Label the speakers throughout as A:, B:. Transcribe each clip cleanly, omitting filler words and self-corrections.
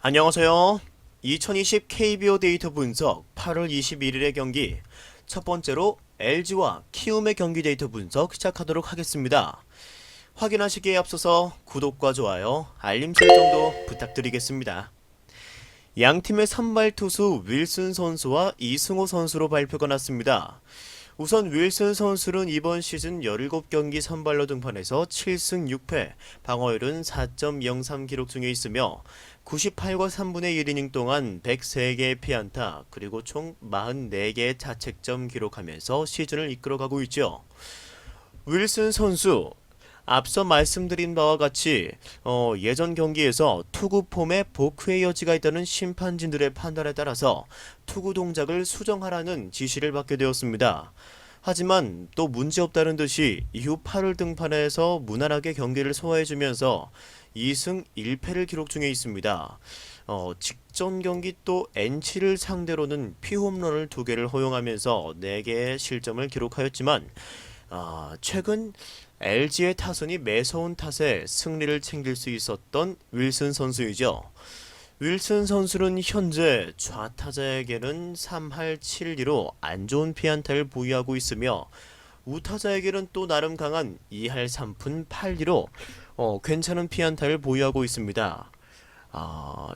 A: 안녕하세요. 2020 KBO 데이터 분석 8월 21일의 경기 첫 번째로 LG와 키움의 경기 데이터 분석 시작하도록 하겠습니다. 확인하시기에 앞서서 구독과 좋아요, 알림 설정도 부탁드리겠습니다. 양팀의 선발 투수 윌슨 선수와 이승호 선수로 발표가 났습니다. 우선 윌슨 선수는 이번 시즌 17경기 선발로 등판해서 7승 6패, 방어율은 4.03 기록 중에 있으며 98과 3분의 1이닝 동안 103개의 피안타, 그리고 총 44개의 자책점 기록하면서 시즌을 이끌어가고 있죠. 윌슨 선수, 앞서 말씀드린 바와 같이 예전 경기에서 투구 폼에 복구의 여지가 있다는 심판진들의 판단에 따라서 투구 동작을 수정하라는 지시를 받게 되었습니다. 하지만 또 문제없다는 듯이 이후 8월 등판에서 무난하게 경기를 소화해주면서 2승 1패를 기록 중에 있습니다. 직전 경기 또 NC를 상대로는 피홈런을 2개를 허용하면서 4개의 실점을 기록하였지만 최근 LG의 타선이 매서운 탓에 승리를 챙길 수 있었던 윌슨 선수이죠. 윌슨 선수는 현재 좌타자에게는 3할 7리로 안 좋은 피안타를 보유하고 있으며 우타자에게는 또 나름 강한 2할 3푼 8리로 괜찮은 피안타를 보유하고 있습니다.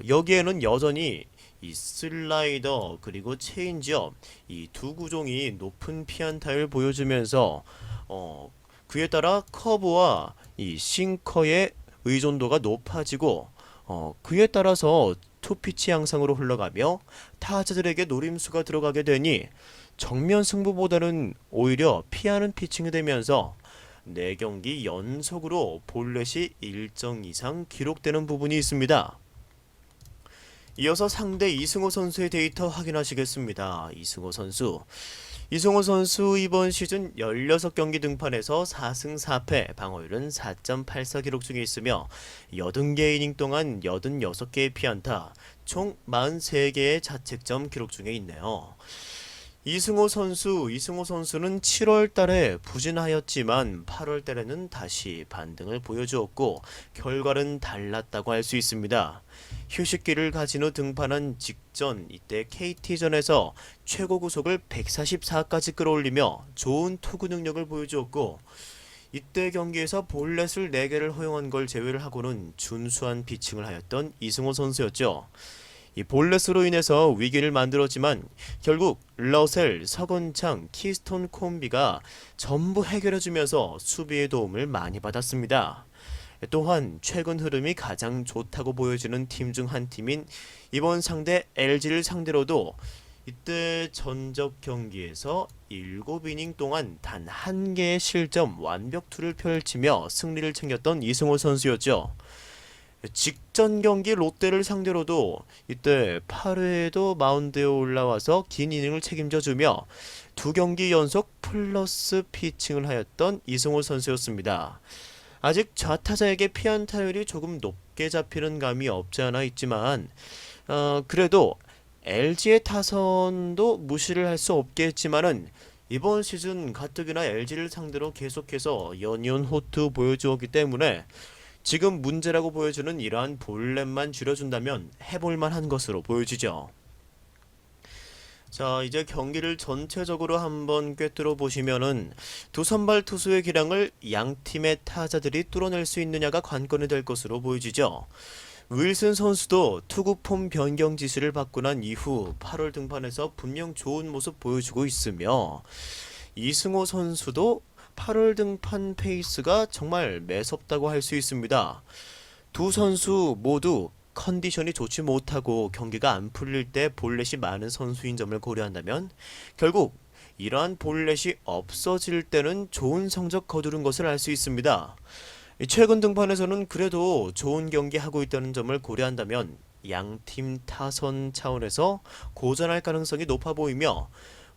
A: 여기에는 여전히 이 슬라이더 그리고 체인지업 이 두 구종이 높은 피안타를 보여주면서 그에 따라 커브와 이 싱커의 의존도가 높아지고 그에 따라서 투피치 양상으로 흘러가며 타자들에게 노림수가 들어가게 되니 정면 승부보다는 오히려 피하는 피칭이 되면서 4경기 연속으로 볼넷이 일정 이상 기록되는 부분이 있습니다. 이어서 상대 이승호 선수의 데이터 확인하시겠습니다. 이승호 선수 이번 시즌 16경기 등판에서 4승 4패, 방어율은 4.84 기록 중에 있으며 80개 이닝 동안 86개의 피안타, 총 43개의 자책점 기록 중에 있네요. 이승호 선수는 7월 달에 부진하였지만 8월 달에는 다시 반등을 보여주었고 결과는 달랐다고 할 수 있습니다. 휴식기를 가진 후 등판한 직전 이때 KT전에서 최고 구속을 144까지 끌어올리며 좋은 투구 능력을 보여주었고 이때 경기에서 볼넷을 4개를 허용한 걸 제외를 하고는 준수한 피칭을 하였던 이승호 선수였죠. 이 볼넷으로 인해서 위기를 만들었지만 결국 러셀, 서건창, 키스톤 콤비가 전부 해결해주면서 수비의 도움을 많이 받았습니다. 또한 최근 흐름이 가장 좋다고 보여지는 팀 중 한 팀인 이번 상대 LG를 상대로도 이때 전적 경기에서 7이닝 동안 단 1개의 실점 완벽투를 펼치며 승리를 챙겼던 이승호 선수였죠. 직전 경기 롯데를 상대로도 이때 8회에도 마운드에 올라와서 긴 이닝을 책임져주며 2경기 연속 플러스 피칭을 하였던 이승호 선수였습니다. 아직 좌타자에게 피안타율이 조금 높게 잡히는 감이 없지 않아 있지만 그래도 LG의 타선도 무시를 할 수 없겠지만은 이번 시즌 가뜩이나 LG를 상대로 계속해서 연이은 호투 보여주었기 때문에 지금 문제라고 보여주는 이러한 볼넷만 줄여준다면 해볼만한 것으로 보여지죠. 자, 이제 경기를 전체적으로 한번 꿰뚫어 보시면은 두 선발 투수의 기량을 양 팀의 타자들이 뚫어낼 수 있느냐가 관건이 될 것으로 보여지죠. 윌슨 선수도 투구 폼 변경 지시를 받고 난 이후 8월 등판에서 분명 좋은 모습 보여주고 있으며 이승호 선수도 8월 등판 페이스가 정말 매섭다고 할 수 있습니다. 두 선수 모두 컨디션이 좋지 못하고 경기가 안 풀릴 때 볼넷이 많은 선수인 점을 고려한다면 결국 이러한 볼넷이 없어질 때는 좋은 성적 거두는 것을 알 수 있습니다. 최근 등판에서는 그래도 좋은 경기 하고 있다는 점을 고려한다면 양팀 타선 차원에서 고전할 가능성이 높아 보이며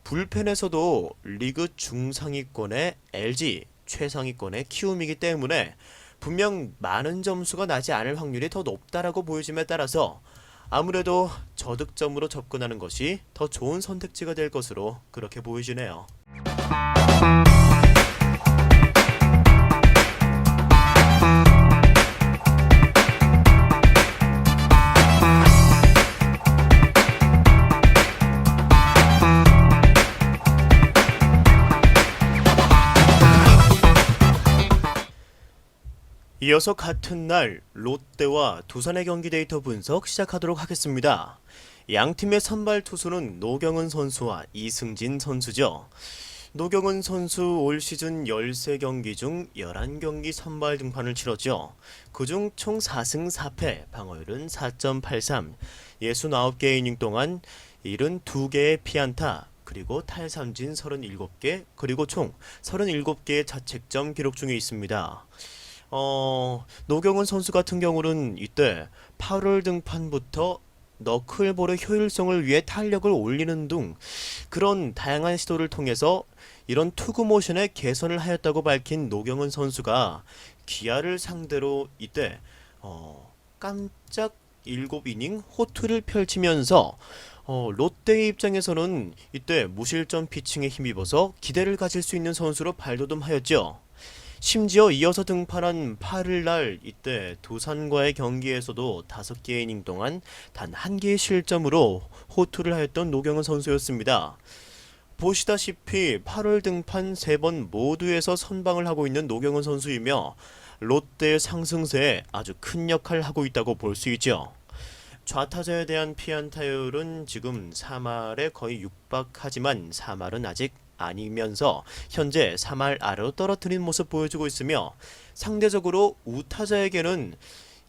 A: 불펜에서도 리그 중상위권의 LG, 최상위권의 키움이기 때문에 분명 많은 점수가 나지 않을 확률이 더 높다라고 보여짐에 따라서 아무래도 저득점으로 접근하는 것이 더 좋은 선택지가 될 것으로 그렇게 보여지네요. 이어서 같은 날 롯데와 두산의 경기 데이터 분석 시작하도록 하겠습니다. 양팀의 선발 투수는 노경은 선수와 이승진 선수죠. 노경은 선수 올 시즌 13경기 중 11경기 선발 등판을 치렀죠. 그중 총 4승 4패, 방어율은 4.83, 69개 이닝 동안 72개의 피안타, 그리고 탈삼진 37개, 그리고 총 37개의 자책점 기록 중에 있습니다. 노경은 선수 같은 경우는 이때 8월 등판부터 너클볼의 효율성을 위해 탄력을 올리는 등 그런 다양한 시도를 통해서 이런 투구 모션의 개선을 하였다고 밝힌 노경은 선수가 기아를 상대로 이때 깜짝 7이닝 호투를 펼치면서 롯데의 입장에서는 이때 무실점 피칭에 힘입어서 기대를 가질 수 있는 선수로 발돋움하였죠. 심지어 이어서 등판한 8일날 이때 두산과의 경기에서도 5개 이닝 동안 단 1개의 실점으로 호투를 하였던 노경은 선수였습니다. 보시다시피 8월 등판 3번 모두에서 선방을 하고 있는 노경은 선수이며 롯데의 상승세에 아주 큰 역할을 하고 있다고 볼 수 있죠. 좌타자에 대한 피안타율은 지금 3할에 거의 육박하지만 3할은 아직 아니면서 현재 3할 아래로 떨어뜨린 모습 보여주고 있으며 상대적으로 우타자에게는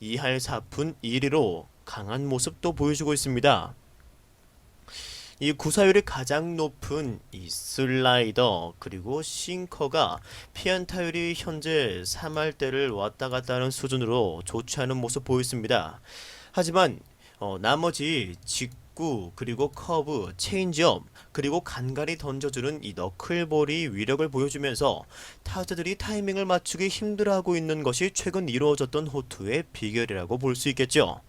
A: 2할 4푼 1리로 강한 모습도 보여주고 있습니다. 이 구사율이 가장 높은 이 슬라이더 그리고 싱커가 피안타율이 현재 3할대를 왔다 갔다 하는 수준으로 좋지 않은 모습 보였습니다. 하지만 나머지 직구 그리고 커브, 체인지업 그리고 간간히 던져주는 이 너클볼이 위력을 보여주면서 타자들이 타이밍을 맞추기 힘들어하고 있는 것이 최근 이루어졌던 호투의 비결이라고 볼 수 있겠죠.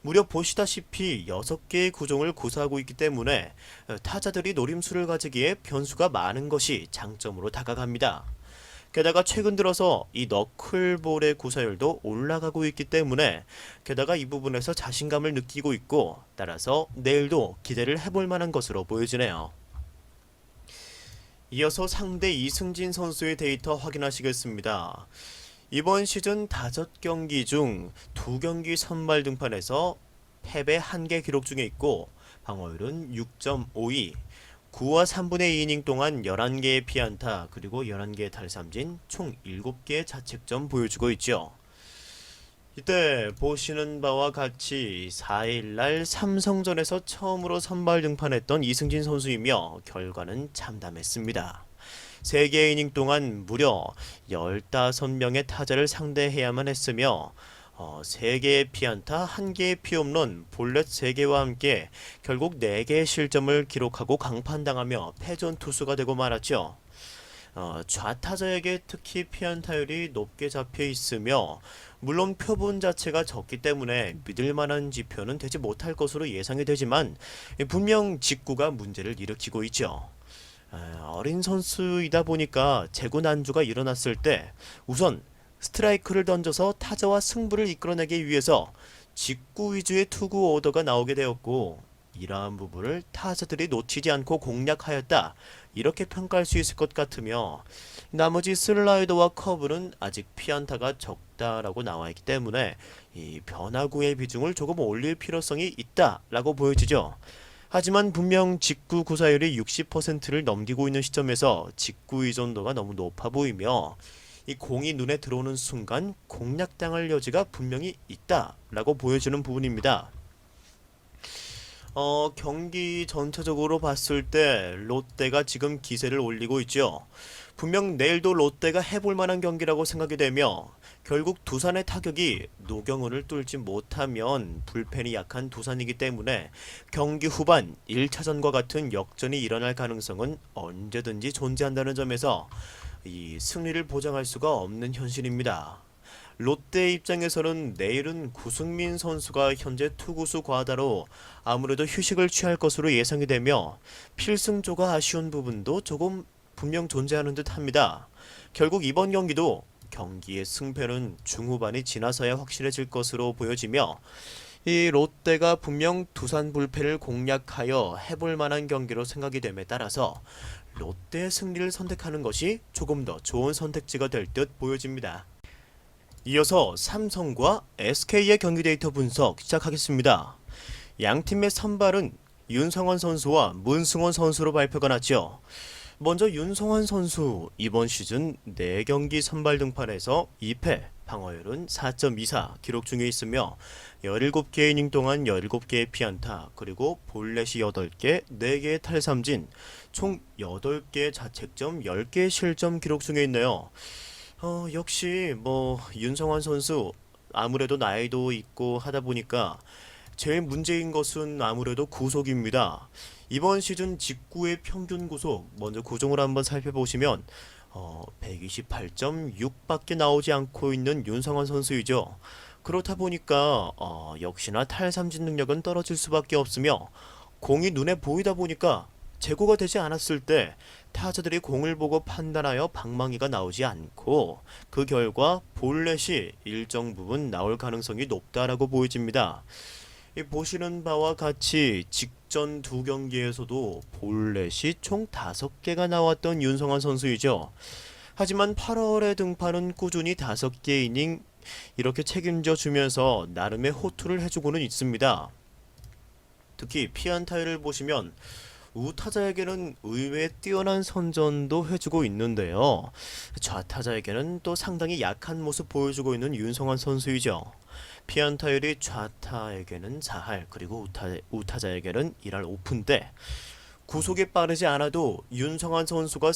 A: 무려 보시다시피 6개의 구종을 구사하고 있기 때문에 타자들이 노림수를 가지기에 변수가 많은 것이 장점으로 다가갑니다. 게다가 최근 들어서 이 너클볼의 구사율도 올라가고 있기 때문에 게다가 이 부분에서 자신감을 느끼고 있고 따라서 내일도 기대를 해볼 만한 것으로 보여지네요. 이어서 상대 이승진 선수의 데이터 확인하시겠습니다. 이번 시즌 5경기 중 2경기 선발 등판에서 패배 1개 기록 중에 있고 방어율은 6.52, 9와 3분의 2이닝 동안 11개의 피안타 그리고 11개의 탈삼진 총 7개의 자책점 보여주고 있죠. 이때 보시는 바와 같이 4일날 삼성전에서 처음으로 선발 등판했던 이승진 선수이며 결과는 참담했습니다. 3개의 이닝 동안 무려 15명의 타자를 상대해야만 했으며 3개의 피안타, 1개의 피홈런, 볼넷 3개와 함께 결국 4개의 실점을 기록하고 강판당하며 패전 투수가 되고 말았죠. 좌타자에게 특히 피안타율이 높게 잡혀 있으며 물론 표본 자체가 적기 때문에 믿을만한 지표는 되지 못할 것으로 예상이 되지만 분명 직구가 문제를 일으키고 있죠. 어린 선수이다 보니까 재구난주가 일어났을 때 우선 스트라이크를 던져서 타자와 승부를 이끌어내기 위해서 직구 위주의 투구 오더가 나오게 되었고 이러한 부분을 타자들이 놓치지 않고 공략하였다 이렇게 평가할 수 있을 것 같으며 나머지 슬라이더와 커브는 아직 피안타가 적다라고 나와있기 때문에 이 변화구의 비중을 조금 올릴 필요성이 있다라고 보여지죠. 하지만 분명 직구 구사율이 60%를 넘기고 있는 시점에서 직구 의존도가 너무 높아 보이며 이 공이 눈에 들어오는 순간 공략당할 여지가 분명히 있다라고 보여주는 부분입니다. 경기 전체적으로 봤을 때 롯데가 지금 기세를 올리고 있죠. 분명 내일도 롯데가 해볼 만한 경기라고 생각이 되며 결국 두산의 타격이 노경은을 뚫지 못하면 불펜이 약한 두산이기 때문에 경기 후반 1차전과 같은 역전이 일어날 가능성은 언제든지 존재한다는 점에서 이 승리를 보장할 수가 없는 현실입니다. 롯데 입장에서는 내일은 구승민 선수가 현재 투구수 과다로 아무래도 휴식을 취할 것으로 예상이 되며 필승조가 아쉬운 부분도 조금 분명 존재하는 듯 합니다. 결국 이번 경기도 경기의 승패는 중후반이 지나서야 확실해질 것으로 보여지며 이 롯데가 분명 두산 불패를 공략하여 해볼 만한 경기로 생각이 됨에 따라서 롯데의 승리를 선택하는 것이 조금 더 좋은 선택지가 될 듯 보여집니다. 이어서 삼성과 SK의 경기 데이터 분석 시작하겠습니다. 양 팀의 선발은 윤성환 선수와 문승원 선수로 발표가 났죠. 먼저 윤성환 선수 이번 시즌 4경기 선발 등판에서 2패, 방어율은 4.24 기록 중에 있으며 17개 이닝 동안 17개의 피안타, 그리고 볼넷이 8개, 4개의 탈삼진, 총 8개의 자책점, 10개의 실점 기록 중에 있네요. 역시 윤성환 선수 아무래도 나이도 있고 하다 보니까 제일 문제인 것은 아무래도 구속입니다. 이번 시즌 직구의 평균 구속 먼저 구종을 한번 살펴보시면 128.6밖에 나오지 않고 있는 윤성환 선수이죠. 그렇다 보니까 역시나 탈삼진 능력은 떨어질 수밖에 없으며 공이 눈에 보이다 보니까 제구가 되지 않았을 때 타자들이 공을 보고 판단하여 방망이가 나오지 않고 그 결과 볼넷이 일정 부분 나올 가능성이 높다라고 보여집니다. 이 보시는 바와 같이 직전 2경기에서도 볼넷이 총 5개가 나왔던 윤성환 선수이죠. 하지만 8월에 등판은 꾸준히 5개 이닝 이렇게 책임져 주면서 나름의 호투를 해주고는 있습니다. 특히 피안타율을 보시면 우타자에게는 의외 뛰어난 선전도 해주고 있는데요. 좌타자에게는 또 상당히 약한 모습 보여주고 있는 윤성환 선수이죠. 피안타율이 좌타에게는 4할, 그리고 우타자에게는 1할 5푼대. 구속이 빠르지 않아도 윤성환 선수가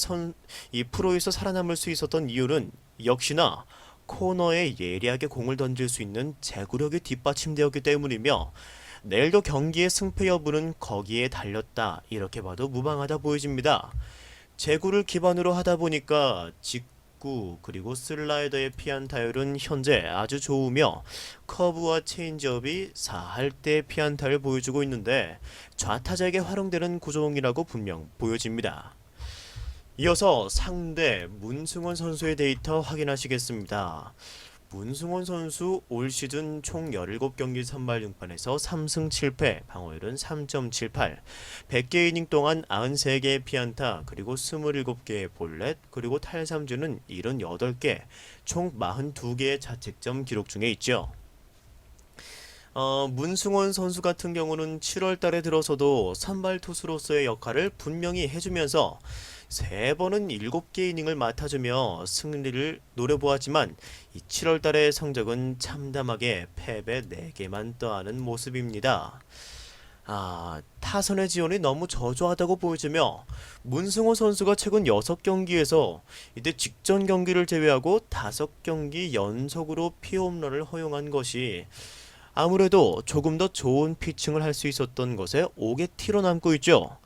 A: 이 프로에서 살아남을 수 있었던 이유는 역시나 코너에 예리하게 공을 던질 수 있는 제구력이 뒷받침되었기 때문이며, 내일도 경기의 승패 여부는 거기에 달렸다, 이렇게 봐도 무방하다 보여집니다. 제구를 기반으로 하다 보니까 직구 그리고 슬라이더의 피안타율은 현재 아주 좋으며 커브와 체인지업이 4할대 피안타를 보여주고 있는데 좌타자에게 활용되는 구종이라고 분명 보여집니다. 이어서 상대 문승원 선수의 데이터 확인하시겠습니다. 문승원 선수 올 시즌 총 17경기 선발 등판에서 3승 7패, 방어율은 3.78, 100개 이닝 동안 93개의 피안타, 그리고 27개의 볼넷, 그리고 탈삼진은 78개, 총 42개의 자책점 기록 중에 있죠. 문승원 선수 같은 경우는 7월 달에 들어서도 선발 투수로서의 역할을 분명히 해주면서 3번은 7개 이닝을 맡아주며 승리를 노려보았지만 이 7월 달의 성적은 참담하게 패배 4개만 떠하는 모습입니다. 타선의 지원이 너무 저조하다고 보여지며 문승호 선수가 최근 6경기에서 이때 직전 경기를 제외하고 5경기 연속으로 피홈런을 허용한 것이 아무래도 조금 더 좋은 피칭을 할 수 있었던 것에 옥의 티로 남고 있죠.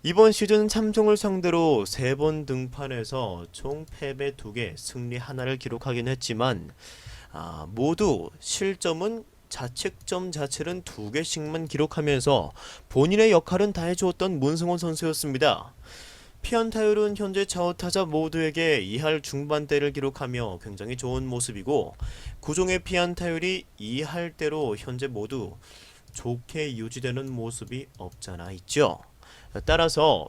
A: 이번 시즌 삼성을 상대로 3번 등판해서 총 패배 2개, 승리 1를 기록하긴 했지만 모두 실점은 자책점 자체는 2개씩만 기록하면서 본인의 역할은 다 해주었던 문승원 선수였습니다. 피안타율은 현재 좌우타자 모두에게 2할 중반대를 기록하며 굉장히 좋은 모습이고, 구종의 피안타율이 2할대로 현재 모두 좋게 유지되는 모습이 없잖아 있죠. 따라서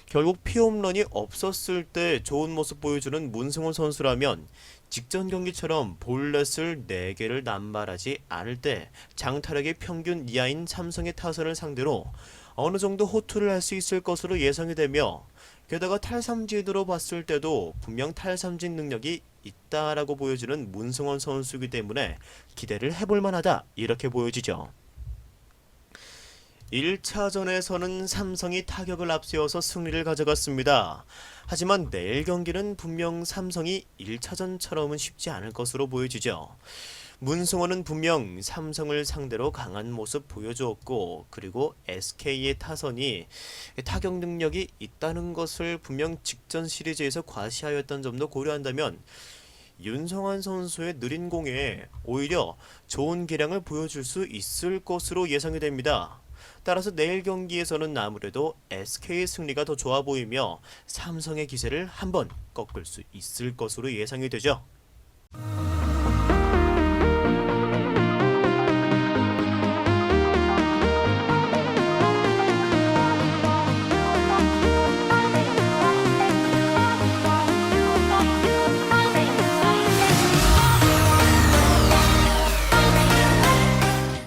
A: 결국 피홈런이 없었을 때 좋은 모습 보여주는 문승원 선수라면 직전 경기처럼 볼넷을 4개를 남발하지 않을 때 장타력이 평균 이하인 삼성의 타선을 상대로 어느 정도 호투를 할 수 있을 것으로 예상이 되며, 게다가 탈삼진으로 봤을 때도 분명 탈삼진 능력이 있다라고 보여주는 문승원 선수이기 때문에 기대를 해볼 만하다, 이렇게 보여지죠. 1차전에서는 삼성이 타격을 앞세워서 승리를 가져갔습니다. 하지만 내일 경기는 분명 삼성이 1차전처럼은 쉽지 않을 것으로 보여지죠. 문승원은 분명 삼성을 상대로 강한 모습 보여주었고, 그리고 SK의 타선이 타격 능력이 있다는 것을 분명 직전 시리즈에서 과시하였던 점도 고려한다면 윤성환 선수의 느린 공에 오히려 좋은 기량을 보여줄 수 있을 것으로 예상이 됩니다. 따라서 내일 경기에서는 아무래도 SK의 승리가 더 좋아 보이며 삼성의 기세를 한번 꺾을 수 있을 것으로 예상이 되죠.